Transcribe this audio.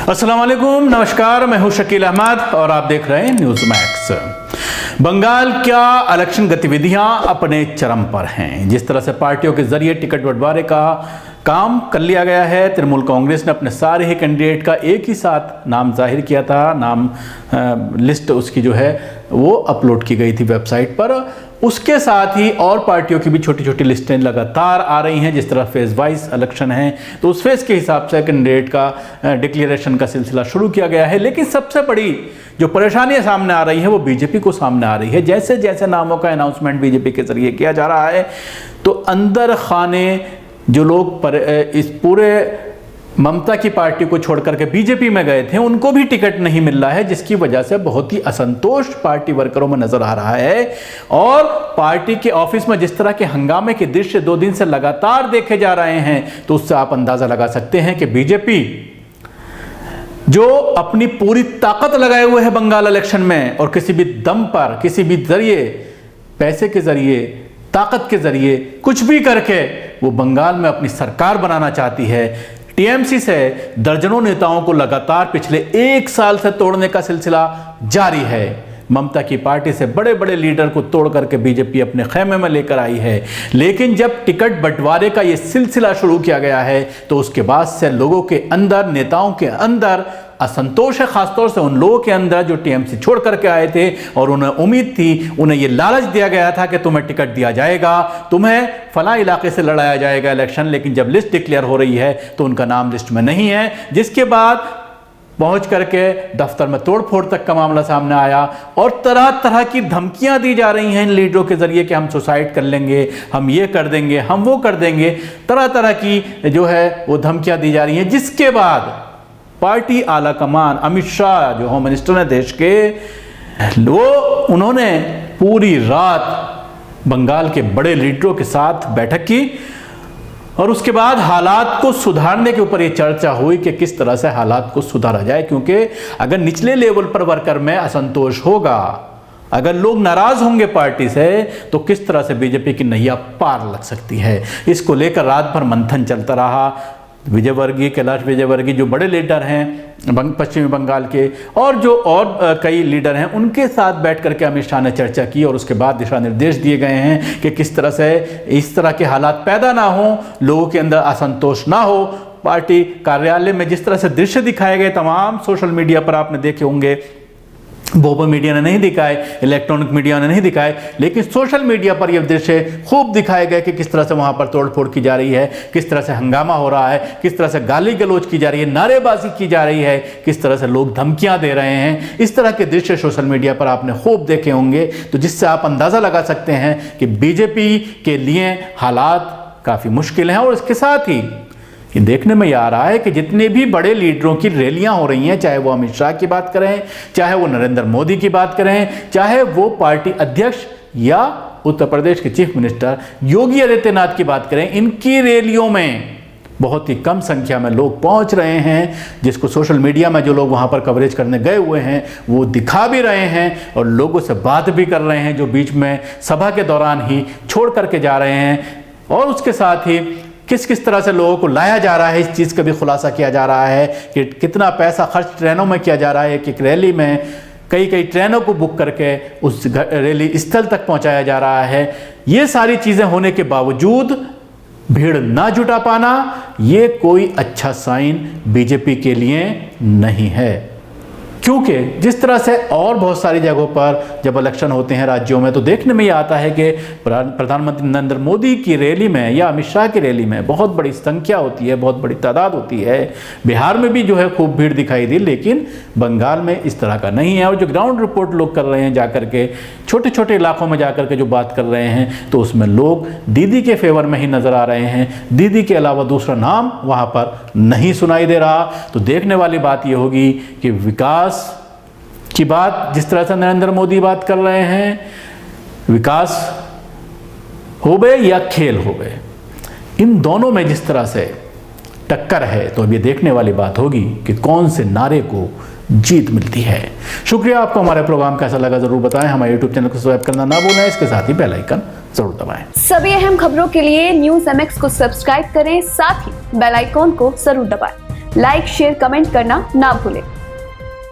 अस्सलाम वालेकुम, नमस्कार। मैं हूं शकील अहमद और आप देख रहे हैं न्यूज़ मैक्स। बंगाल क्या इलेक्शन गतिविधियां अपने चरम पर हैं। जिस तरह से पार्टियों के जरिए टिकट बंटवारे का काम कर लिया गया है, तृणमूल कांग्रेस ने अपने सारे ही कैंडिडेट का एक ही साथ नाम जाहिर किया था। नाम लिस्ट उसकी जो है वो अपलोड की गई थी वेबसाइट पर। उसके साथ ही और पार्टियों की भी छोटी छोटी लिस्टें लगातार आ रही हैं। जिस तरह फेज वाइज इलेक्शन है तो उस फेज के हिसाब से कैंडिडेट का डिक्लेरेशन का सिलसिला शुरू किया गया है। लेकिन सबसे बड़ी जो परेशानियां सामने आ रही है वो बीजेपी को सामने आ रही है। जैसे जैसे नामों का अनाउंसमेंट बीजेपी के जरिए किया जा रहा है तो अंदर खाने जो लोग इस पूरे ममता की पार्टी को छोड़कर के बीजेपी में गए थे उनको भी टिकट नहीं मिल रहा है, जिसकी वजह से बहुत ही असंतोष पार्टी वर्करों में नजर आ रहा है। और पार्टी के ऑफिस में जिस तरह के हंगामे के दृश्य 2 दिन से लगातार देखे जा रहे हैं तो उससे आप अंदाजा लगा सकते हैं कि बीजेपी जो अपनी पूरी ताकत लगाए हुए है बंगाल इलेक्शन में और किसी भी दम पर, किसी भी जरिए, पैसे के जरिए, ताकत के जरिए कुछ भी करके वो बंगाल में अपनी सरकार बनाना चाहती है। टीएमसी से दर्जनों नेताओं को लगातार पिछले 1 साल से तोड़ने का सिलसिला जारी है। ममता की पार्टी से बड़े बड़े लीडर को तोड़ करके बीजेपी अपने खेमे में लेकर आई है। लेकिन जब टिकट बंटवारे का ये सिलसिला शुरू किया गया है तो उसके बाद से लोगों के अंदर, नेताओं के अंदर असंतोष है। खासतौर से उन लोगों के अंदर जो टीएमसी छोड़ करके आए थे और उन्हें उम्मीद थी, उन्हें ये लालच दिया गया था कि तुम्हें टिकट दिया जाएगा, तुम्हें फला इलाके से लड़ाया जाएगा इलेक्शन। लेकिन जब लिस्ट डिक्लेयर हो रही है तो उनका नाम लिस्ट में नहीं है, जिसके बाद पहुंच करके दफ्तर में तोड़फोड़ तक का मामला सामने आया और तरह तरह की धमकियां दी जा रही हैं इन लीडरों के जरिए कि हम सुसाइड कर लेंगे, हम ये कर देंगे, हम वो कर देंगे। तरह तरह की जो है वो धमकियां दी जा रही हैं, जिसके बाद पार्टी आला कमान अमित शाह जो होम मिनिस्टर हैं देश के, वो उन्होंने पूरी रात बंगाल के बड़े लीडरों के साथ बैठक की और उसके बाद हालात को सुधारने के ऊपर ये चर्चा हुई कि किस तरह से हालात को सुधारा जाए। क्योंकि अगर निचले लेवल पर वर्कर में असंतोष होगा, अगर लोग नाराज होंगे पार्टी से, तो किस तरह से बीजेपी की नैया पार लग सकती है। इसको लेकर रात भर मंथन चलता रहा। विजयवर्गीय, कैलाश विजयवर्गीय जो बड़े लीडर हैं पश्चिमी बंगाल के और जो और कई लीडर हैं, उनके साथ बैठ करके अमित शाह ने चर्चा की और उसके बाद दिशा निर्देश दिए गए हैं कि किस तरह से इस तरह के हालात पैदा ना हो, लोगों के अंदर असंतोष ना हो। पार्टी कार्यालय में जिस तरह से दृश्य दिखाए गए तमाम सोशल मीडिया पर आपने देखे होंगे, भोपाल मीडिया ने नहीं दिखाए, इलेक्ट्रॉनिक मीडिया ने नहीं दिखाए, लेकिन सोशल मीडिया पर यह दृश्य खूब दिखाए गए कि किस तरह से वहां पर तोड़फोड़ की जा रही है, किस तरह से हंगामा हो रहा है, किस तरह से गाली गलौज की जा रही है, नारेबाजी की जा रही है, किस तरह से लोग धमकियां दे रहे हैं। इस तरह के दृश्य सोशल मीडिया पर आपने खूब देखे होंगे, तो जिससे आप अंदाजा लगा सकते हैं कि बीजेपी के लिए हालात काफी मुश्किल हैं। और इसके साथ ही ये देखने में आ रहा है कि जितने भी बड़े लीडरों की रैलियां हो रही हैं, चाहे वो अमित शाह की बात करें, चाहे वो नरेंद्र मोदी की बात करें, चाहे वो पार्टी अध्यक्ष या उत्तर प्रदेश के चीफ मिनिस्टर योगी आदित्यनाथ की बात करें, इनकी रैलियों में बहुत ही कम संख्या में लोग पहुंच रहे हैं। जिसको सोशल मीडिया में जो लोग वहां पर कवरेज करने गए हुए हैं वो दिखा भी रहे हैं और लोगों से बात भी कर रहे हैं जो बीच में सभा के दौरान ही छोड़ करके जा रहे हैं। और उसके साथ ही किस किस तरह से लोगों को लाया जा रहा है, इस चीज़ का भी खुलासा किया जा रहा है कि कितना पैसा खर्च ट्रेनों में किया जा रहा है। एक रैली में कई ट्रेनों को बुक करके उस रैली स्थल तक पहुंचाया जा रहा है। ये सारी चीज़ें होने के बावजूद भीड़ ना जुटा पाना, ये कोई अच्छा साइन बीजेपी के लिए नहीं है। क्योंकि जिस तरह से और बहुत सारी जगहों पर जब इलेक्शन होते हैं राज्यों में तो देखने में ये आता है कि प्रधानमंत्री नरेंद्र मोदी की रैली में या अमित शाह की रैली में बहुत बड़ी संख्या होती है, बहुत बड़ी तादाद होती है। बिहार में भी जो है खूब भीड़ दिखाई दी, लेकिन बंगाल में इस तरह का नहीं है। और जो ग्राउंड रिपोर्ट लोग कर रहे हैं जाकर के, छोटे छोटे इलाकों में जाकर के जो बात कर रहे हैं, तो उसमें लोग दीदी के फेवर में ही नजर आ रहे हैं। दीदी के अलावा दूसरा नाम वहां पर नहीं सुनाई दे रहा। तो देखने वाली बात यह होगी कि विकास की बात जिस तरह से नरेंद्र मोदी बात कर रहे हैं, विकास हो गए या खेल हो गए, इन दोनों में जिस तरह से टक्कर है तो अब ये देखने वाली बात होगी कि कौन से नारे को जीत मिलती है। शुक्रिया। आपको हमारा प्रोग्राम कैसा लगा जरूर बताएं। हमारे YouTube चैनल को सब्सक्राइब करना ना भूलें, इसके साथ ही बेल आइकन जरूर दबाएं। सभी अहम खबरों के लिए न्यूज़ MX को सब्सक्राइब करें, साथ ही बेल आइकॉन को जरूर दबाएं। लाइक शेयर कमेंट करना ना भूलें।